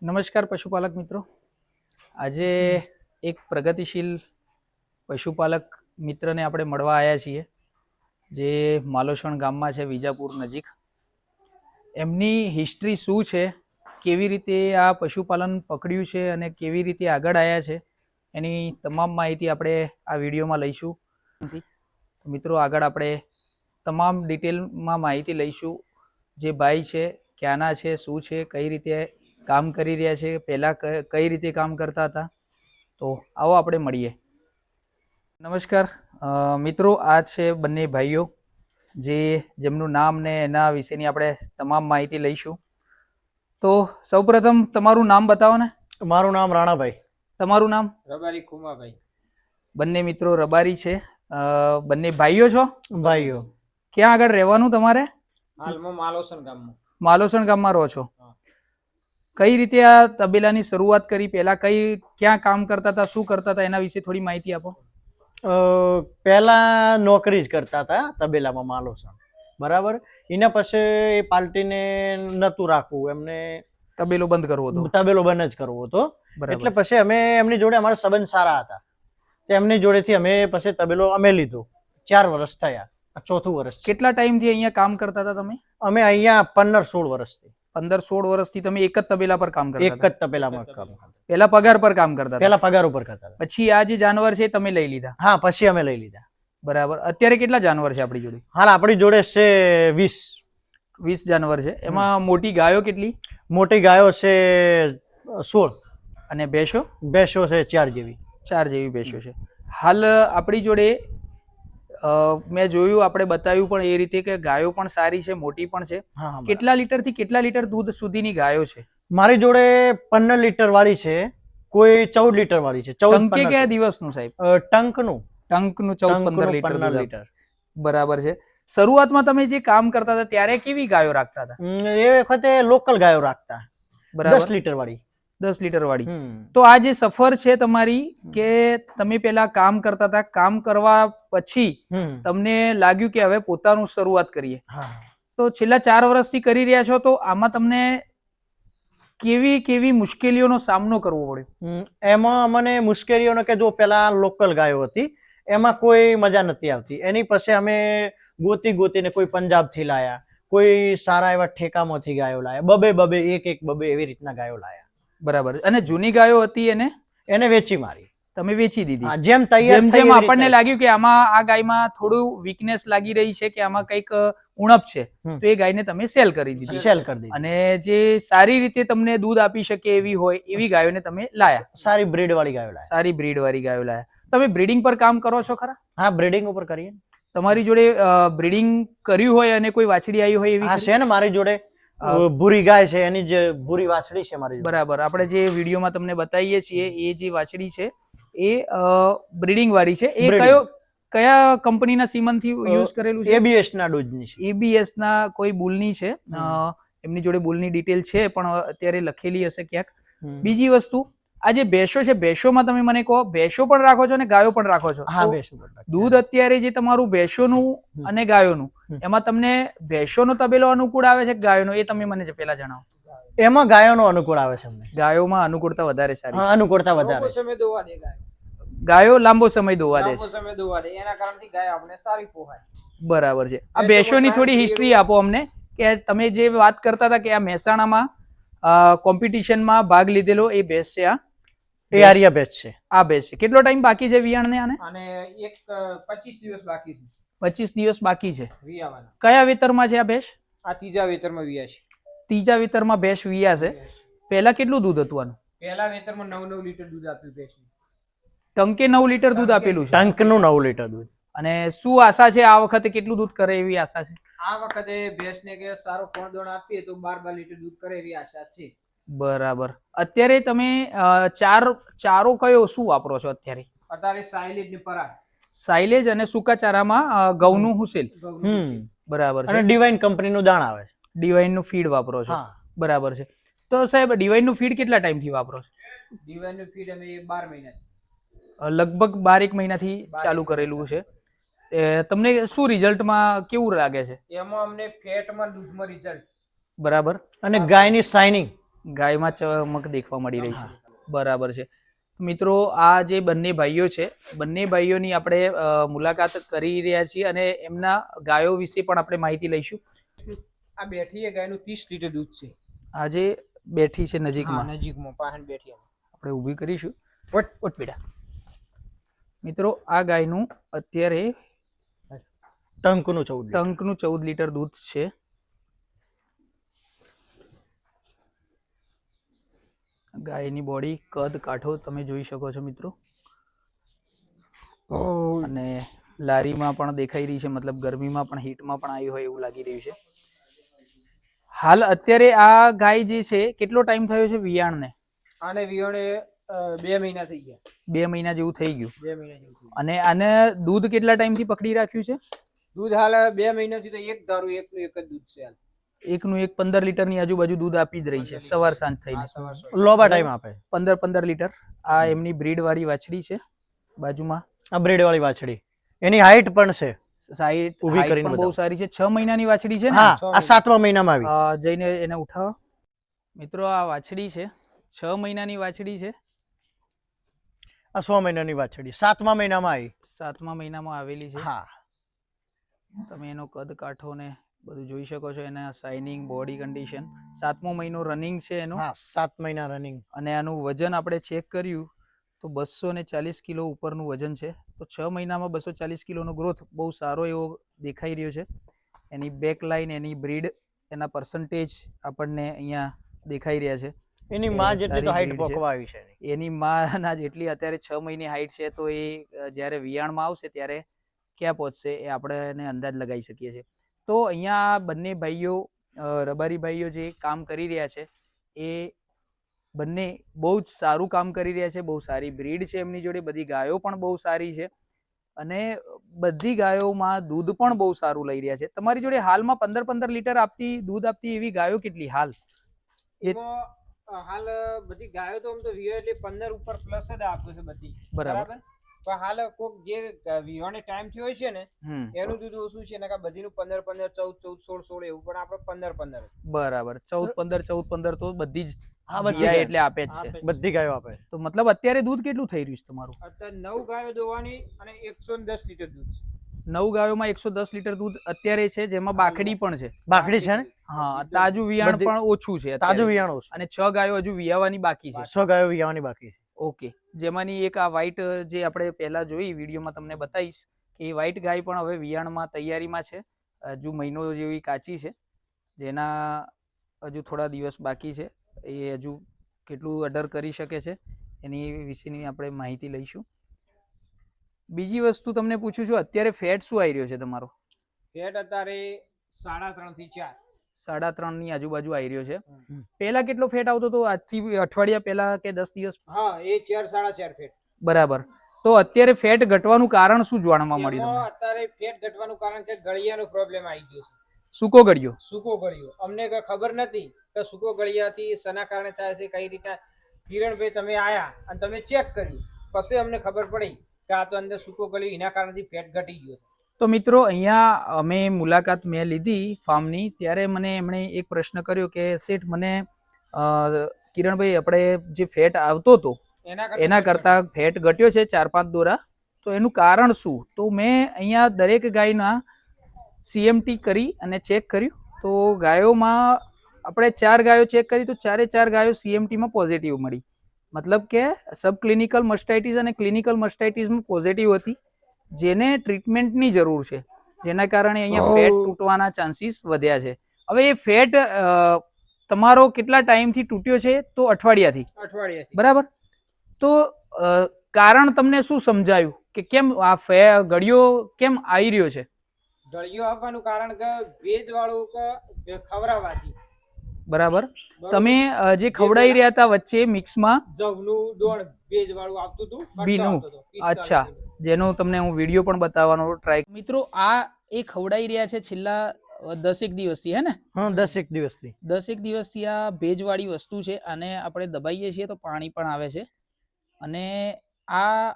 નમસ્કાર પશુપાલક મિત્રો. આજે એક પ્રગતિશીલ પશુપાલક મિત્રને આપણે મળવા આવ્યા છીએ, જે માલોસણ ગામમાં છે, વિજાપુર નજીક. એમની હિસ્ટ્રી શું છે, કેવી રીતે આ પશુપાલન પકડ્યું છે અને કેવી રીતે આગળ આવ્યા છે, એની તમામ માહિતી આપણે આ વિડીયોમાં લઈશું. મિત્રો, આગળ આપણે તમામ ડિટેલમાં માહિતી લઈશું. જે ભાઈ છે, ક્યાંના છે, શું છે, કઈ રીતે કામ કરી રહ્યા છે, પહેલાં કઈ રીતે કામ કરતા હતા. તો આવો આપણે મળીએ. નમસ્કાર મિત્રો, આ છે બંને ભાઈઓ, જેમનું નામ ને એના વિશેની આપણે તમામ માહિતી લઈશું. તો સૌપ્રથમ તમારું નામ બતાવો ને. મારું નામ રાણાભાઈ. તમારું નામ? રબારી ખુમાભાઈ. બંને મિત્રો રબારી છે. બંને ભાઈઓ છો? ભાઈઓ. ક્યાં આગળ રહેવાનું તમારે? હાલમાં માલોસણ ગામમાં. માલોસણ ગામમાં રહો છો. કઈ રીતે આ તબેલાની શરૂઆત કરી, પહેલા ક્યાં કામ કરતા હતા, શું કરતા હતા, એના વિશે થોડી માહિતી આપો. પહેલા નોકરી જ કરતા હતા તબેલામાં માલોસણ, બરાબર. એના પછી એ પાર્ટીને નતું રાખવું, એમને તબેલો બંધ કરવો હતો. તબેલો બંધ જ કરવો હતો. એટલે પછી અમે એમની જોડે, અમારા સંબંધ સારા હતા, તો એમની જોડેથી અમે પછી તબેલો અમે લીધો. 4 વર્ષ થયા, 4થું વર્ષ. કેટલા ટાઈમથી અહીંયા કામ કરતા હતા તમે? અમે અહીંયા 15-16 વર્ષથી. 15-16 વર્ષથી તમે એક જ તબેલા પર કામ કરતા હતા? એક જ તબેલામાં કામ કરતા. પહેલા પગાર પર કામ કરતા હતા? પહેલા પગાર ઉપર કરતા હતા. પછી આ જે જાનવર છે તમે લઈ લીધા? હા, પછી અમે લઈ લીધા. બરાબર. અત્યારે કેટલા જાનવર છે આપણી જોડે? હાલ આપણી જોડે છે 20 જાનવર છે. એમાં મોટી ગાયો કેટલી? મોટી ગાયો છે 16. અને ભેંસો? ભેંસો છે 4 જેવી. 4 જેવી ભેંસો છે. હાલ આપણી જોડે મેં જોયું, આપણે બતાવ્યું પણ એ રીતે કે ગાયો પણ સારી છે, મોટી પણ છે. કેટલા લીટર થી કેટલા લીટર દૂધ સુધીની ગાયો છે? મારી જોડે 15 લીટર વાળી છે, કોઈ 14 લીટર વાળી છે. ટંકે કયા દિવસનું સાહેબ? ટંકનું 14-15 લીટર. બરાબર છે. શરૂઆતમાં તમે જે કામ કરતા હતા ત્યારે કેવી ગાયો રાખતા હતા? એ વખતે લોકલ ગાયો રાખતા. બરાબર. 10 લીટર વાળી. 10 લીટર વાળી. તો આ જે સફર છે તમારી, કે તમે પેલા કામ કરતા હતા, કામ કરવા પછી તમને લાગ્યું કે હવે પોતાનું શરૂઆત કરીએ, તો છેલ્લા 4 વર્ષથી કરી રહ્યા છો, તો આમાં તમને કેવી કેવી મુશ્કેલીઓનો સામનો કરવો પડ્યો? એમાં મને મુશ્કેલીઓનો કે જો પેલા લોકલ ગાયો હતી, એમાં કોઈ મજા નથી આવતી. એની પછી અમે ગોતીને કોઈ પંજાબથી લાયા, કોઈ સારા એવા ઠેકામાંથી ગાયો લાયા, બબે એવી રીતના ગાયો લાયા. બરાબર. અને જૂની ગાયો હતી એને વેચી મારી. તમે વેચી દીધી? જેમ આપણને લાગ્યું કે આમાં આ ગાયમાં થોડું વીકનેસ લાગી રહી છે, કે આમાં કંઈક ઉણપ છે, તો એ ગાયને તમે સેલ કરી દીધી. અને જે સારી રીતે તમને દૂધ આપી શકે એવી હોય એવી ગાયોને તમે લાયા. સારી બ્રીડ વાળી ગાયો લાયા. સારી બ્રીડ વાળી ગાયો લાયા. તમે બ્રીડિંગ પર કામ કરો છો ખરા? હા, બ્રીડિંગ ઉપર કરીએ. તમારી જોડે બ્રીડિંગ કર્યું હોય અને કોઈ વાછડી આવી હોય એવી? હા, છે ને મારી જોડે ભૂરી ગાય છે, એની જે ભૂરી વાછડી છે મારી. બરાબર. આપણે જે વિડીયોમાં તમને બતાવીએ છીએ એ જે વાછડી છે એ બ્રીડિંગ વાળી છે. એ કયા કંપનીના સીમનથી યુઝ કરેલું છે? ABS ના ડોઝની છે. ABS ના કોઈ બુલની છે. એમની જોડે બુલની ડિટેલ છે, પણ અત્યારે લખેલી હશે ક્યાંક. બીજી વસ્તુ, આ જે ભેંસો છે, ભેંસોમાં તમે મને કહો, ભેંસો પણ રાખો છો અને ગાયો પણ રાખો છો? હા, ભેંસો. દૂધ અત્યારે જે તમારું ભેંસોનું અને ગાયોનું, એમાં તમને ભેંસોનો તબેલો અનુકૂળ આવે છે કે ગાયોનો, એ તમે મને પેલા જણાવો. એમાં ગાયોનો અનુકૂળ આવે છે અમને. ગાયોમાં અનુકૂળતા વધારે સારી. અનુકૂળતા વધારે. સમય દોવા દે ગાયો લાંબો સમય દોવા દે છે, એના કારણથી ગાય આપણે સારી પોહાય. બરાબર છે. આ ભેંસોની થોડી હિસ્ટ્રી આપો અમને, કે તમે જે વાત કરતા હતા કે આ મહેસાણામાં કોમ્પિટિશનમાં ભાગ લીધેલો એ ભેંસ છે. એ આર્યા ભેંસ છે. આ ભેંસ છે. કેટલો ટાઈમ બાકી છે વિયાણને? અને 25 દિવસ બાકી છે. 25 દિવસ બાકી છે વિયાવાના. કયા વેતરમાં છે આ ભેંસ? આ ત્રીજા વેતરમાં વિયા છે. ત્રીજા વેતરમાં ભેંસ વિયા છે. પહેલા કેટલું દૂધ હતું આનું? પહેલા વેતરમાં 9 લીટર દૂધ આપ્યું ભેંસને. ટંકે 9 લીટર દૂધ આપેલું છે. ટંકનું 9 લીટર દૂધ. અને શું આશા છે આ વખતે કેટલું દૂધ કરે એવી આશા છે? આ વખતે ભેંસને કે સારો કોણદોણ આપીએ તો 12 લીટર દૂધ કરે એવી આશા છે. બરાબર. અત્યારે તમે ચારો કયો શું વાપરો છો અત્યારે? અત્યારે સાયલેજ ને પરાગ. સાયલેજ અને સૂકા ચારામાં ઘઉંનું હુસેલ. બરાબર છે. અને ડિવાઇન કંપનીનું દાણ આવે છે. ડિવાઇન નું ફીડ વાપરો છો? બરાબર છે. તો સાહેબ, ડિવાઇન નું ફીડ કેટલા ટાઈમથી વાપરો છો? ડિવાઇન નું ફીડ અમે 12 મહિનાથી, લગભગ 12 મહિનાથી ચાલુ કરેલું છે. તમને શું રિઝલ્ટમાં કેવું લાગે છે? એમાં અમને ફેટમાં દૂધમાં રિઝલ્ટ. બરાબર. અને ગાયની શાઇનિંગ ગાયમાં ચમક દેખવા મળી રહી છે. બરાબર છે મિત્રો, આ જે બંને ભાઈઓ છે, બંને ભાઈઓની આપણે મુલાકાત કરી રહ્યા છીએ અને એમના ગાયો વિશે પણ આપણે માહિતી લઈશું. આ બેઠી એ ગાયનું 30 લીટર દૂધ છે. આ જે બેઠી છે નજીકમાં, હા, નજીકમાં પાહન બેઠી આપણે ઊભી કરીશું. વટ બેટા. મિત્રો, આ ગાયનું અત્યારે ટંકનું 14 ટંકનું 14 લીટર દૂધ છે. ગાયની બોડી, કદ, કાઠો તમે જોઈ શકો છો મિત્રો. અને લારીમાં પણ દેખાઈ રહી છે, મતલબ ગરમીમાં પણ, હીટમાં પણ આવી હોય એવું લાગી રહ્યું છે. હાલ અત્યારે આ ગાય જે છે, કેટલો ટાઈમ થયો છે વિયાણને? આને વિયોણે 2 મહિના થઈ ગયા. 2 મહિના જેવું થઈ ગયું. 2 મહિના જેવું થયું. અને આને દૂધ કેટલા ટાઈમથી પકડી રાખ્યું છે? દૂધ હાલ 2 મહિનાથી તો એક ધારું એકનું એક જ દૂધ છે હાલ. એકનું એક 15 લીટરની આજુબાજુ દૂધ આપી જ રહી છે સવાર સાંજ થઈને. આ સવાર સવાર. લોબા ટાઈમ આપે. 15 લીટર. આ એમની બ્રીડ વાળી વાછડી છે બાજુમાં. આ બ્રીડ વાળી વાછડી, એની હાઈટ પણ છે, સાઈડ ઊભી કરીને પણ બહુ બતાવો. સારી છે. 6 મહિનાની વાછડી છે ને? હા, આ 7મા મહિનામાં આવી. જઈને એને ઉઠાવો મિત્રો. આ વાછડી છે, 6 મહિનાની વાછડી છે. આ 6 મહિનાની વાછડી 7મા મહિનામાં આવી. 7મા મહિનામાં આવેલી છે. હા, તમે એનો કદ કાઠો ને બધું જોઈ શકો છો. એના શાઇનિંગ, બોડી કન્ડિશન. 7મો મહિનો રનિંગ છે એનો. હા, 7 મહિના રનિંગ. અને આનું વજન આપણે ચેક કર્યું તો 240 કિલો ઉપરનું વજન છે. તો 6 મહિનામાં 240 કિલોનો ગ્રોથ બહુ સારો એવો દેખાઈ રહ્યો છે. એની બેક લાઈન, એની બ્રીડ, એના પર્સન્ટેજ આપણને અહીંયા દેખાઈ રહ્યા છે. એની એ માં જેટલી તો સારી હાઈટ breed છે. પોકવા આવી છે એની. એની માના જેટલી અત્યારે 6 મહિની હાઈટ છે, તો એ જ્યારે વિયાણમાં આવશે ત્યારે ક્યાં પહોંચશે એ આપણે એને અંદાજ લગાવી શકીએ છીએ. તો અહીંયા બંને ભાઈઓ, રબારી ભાઈઓ જે કામ કરી રહ્યા છે, એ બંને બહુ જ સારું કામ કરી રહ્યા છે. બહુ સારી બ્રીડ છે એમની જોડે. બધી ગાયો પણ બહુ સારી છે અને બધી ગાયોમાં દૂધ પણ બહુ સારું લઈ રહ્યા છે. તમારી જોડે હાલમાં 15 લીટર આપતી, દૂધ આપતી એવી ગાયો કેટલી હાલ? એમાં હાલ બધી ગાયો તો આમ તો વિયો એટલે 15 ઉપર પ્લસ જ આપે છે બધી. બરાબર. પણ હાલ કોક જે વિયોને ટાઈમ થયો હોય છે ને, એનું દૂધ ઓછું છે. નકા બધીનું 15 14 16 એવું, પણ આપણે 15 બરાબર. 14 15 તો બધી જ હા, બધી વિયાય ગાયો. એટલે આપે જ છે. બધી ગાયો આપે. તો મતલબ અત્યારે દૂધ કેટલું થઈ રહ્યું છે તમારું? અત્યારે 9 ગાયો દોવાની અને 110 લીટર દૂધ છે. 9 ગાયોમાં 110 લીટર દૂધ અત્યારે છે, જેમાં બાકડી પણ છે. બાકડી છે ને? હા, તાજું વિયાણ બધી- પણ ઓછું છે અત્યારે. તાજું વિયાણો છે. અને 6 ગાયો હજુ વિયાવાની બાકી છે. 6 ગાયો વિયાવાની બાકી છે. ઓકે. જેમાંની એક આ વ્હાઈટ જે આપણે પહેલા જોઈ વિડીયોમાં તમને બતાવીશ કે એ વ્હાઈટ ગાય પણ હવે વિયાણમાં તૈયારીમાં છે. હજુ મહિનો જેવી કાચી છે, જેના હજુ થોડા દિવસ બાકી છે. એ હજુ કેટલું અડર કરી શકે છે એની વિશેની આપણે માહિતી લઈશું. બીજી વસ્તુ તમને પૂછું છું, અત્યારે ફેટ શું આવી રહ્યો છે તમારો? ફેટ અત્યારે 3.5 થી 4. 3.5 ની આજુબાજુ આવી રહ્યો છે. પહેલા કેટલો ફેટ આવતો હતો? આજથી અઠવાડિયા પહેલા કે 10 દિવસ? હા, એ 4 4.5 ફેટ. બરાબર. તો અત્યારે ફેટ ઘટવાનું કારણ શું જાણવા મળ્યું એમાં તમને? અત્યારે ફેટ ઘટવાનું કારણ છે ગળિયાનો પ્રોબ્લેમ આવી ગયો છે. સૂકો ગળ્યો? સૂકો ગળિયો. અમને કઈ ખબર નથી કે સૂકો ગળિયાથી શેના કારણે થાય છે, કઈ રીતે. કિરણભાઈ તમે આયા અને તમે ચેક કર્યું, પછી અમને ખબર પડી કે આ તો અંદર સૂકો ગળ્યો, એના કારણથી ફેટ ઘટી ગયો. તો મિત્રો, અહીંયા અમે મુલાકાત મેં લીધી ફાર્મની, ત્યારે મને એમણે એક પ્રશ્ન કર્યો કે શેઠ, મને કિરણભાઈ આપણે જે ફેટ આવતો હતો એના કરતા ફેટ ઘટ્યો છે 4-5 દોરા, તો એનું કારણ શું? તો મેં અહીંયા દરેક ગાયના CMT કરી અને ચેક કર્યું. તો ગાયોમાં આપણે 4 ગાયો ચેક કરી તો 4 ગાયો CMTમાં પોઝિટિવ મળી. મતલબ કે સબ ક્લિનિકલ મસ્ટાઇટિસ અને ક્લિનિકલ મસ્ટાઇટિસમાં પોઝિટિવ હતી, જેને ટ્રીટમેન્ટની જરૂર છે, જેના કારણે અહીંયા ફેટ તૂટવાના ચાન્સીસ વધ્યા છે. હવે એ ફેટ તમારો કેટલા ટાઈમથી તૂટ્યો છે? તો અઠવાડિયાથી. બરાબર. તો કારણ તમને શું સમજાયું કે કેમ આ ગળ્યો કેમ આવી રહ્યો છે? ગળિયો આવવાનું કારણ કે ભેજવાળું ખવડાવવાથી. બરાબર. તમે જે ખવડાવી રહ્યા હતા વચ્ચે મિક્સમાં જવનું દોણ ભેજવાળું આવતું હતું, બીનું. અચ્છા, જેનો તમને હું વિડીયો પણ બતાવવાનો ટ્રાય. મિત્રો, આ એ ખવડાવી રહ્યા છે છેલ્લા 10 દિવસથી, હે ને? હા, 10 દિવસથી. 10 દિવસથી આ ભેજવાળી વસ્તુ છે. અને આપણે દબાઈએ છીએ તો પાણી પણ આવે છે. અને આ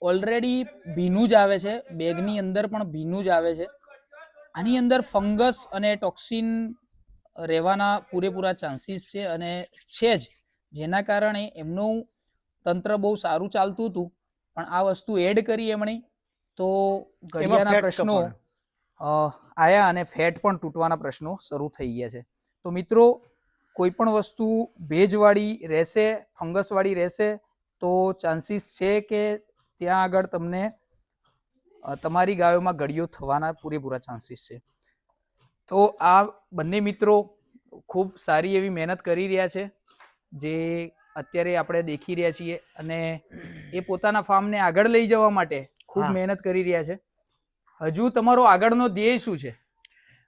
ઓલરેડી ભીનું જ આવે છે, બેગની અંદર પણ ભીનું જ આવે છે. આની અંદર ફંગસ અને ટોક્સિન રહેવાના પૂરેપૂરા ચાન્સીસ છે અને છે જ, જેના કારણે એમનું તંત્ર બહુ સારું ચાલતું હતું, પણ આ વસ્તુ એડ કરી એમણે તો ઘડિયાના ફેટ પ્રશ્નો કપાણ. આયા અને ફેટ પણ તૂટવાના પ્રશ્નો શરૂ થઈ ગયા છે. તો મિત્રો, કોઈ પણ વસ્તુ ભેજવાળી રહેશે, ફંગસવાળી રહેશે તો ચાન્સીસ છે કે ત્યાં આગળ તમને તમારી ગાયોમાં ગળીઓ થવાના પૂરેપૂરા ચાન્સીસ છે. તો આ બંને મિત્રો ખૂબ સારી એવી મહેનત કરી રહ્યા છે, જે અત્યારે આપણે દેખી રહ્યા છીએ, અને એ પોતાના ફાર્મને આગળ લઈ જવા માટે ખૂબ હા. મહેનત કરી રહ્યા છે. હજુ તમારો આગળનો ધ્યેય શું છે?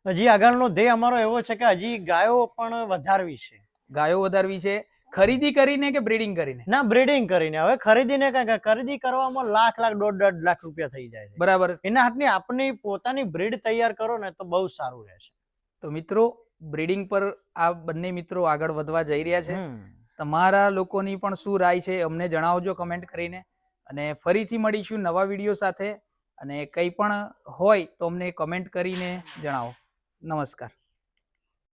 હજી આગળનો ધ્યેય અમારો એવો છે કે હજી ગાયો પણ વધારવી છે. ગાયો વધારવી છે, ખરીદી કરીને કે બ્રીડિંગ કરીને? ના, બ્રીડિંગ કરીને. હવે ખરીદીને કાંઈ ખરીદી કરવામાં લાખ 1.5 રૂપિયા થઈ જાય છે. બરાબર. એના હાથની આપની પોતાની બ્રીડ તૈયાર કરો ને તો બહુ સારું રહેશે. તો મિત્રો, બ્રીડિંગ પર આ બંને મિત્રો આગળ વધવા જઈ રહ્યા છે. હમ. તમારા લોકોની પણ શું રાય છે અમને જણાવજો કમેન્ટ કરીને, અને ફરીથી મળીશું નવા વિડીયો સાથે. અને કંઈ પણ હોય તો અમને કમેન્ટ કરીને જણાવો. નમસ્કાર.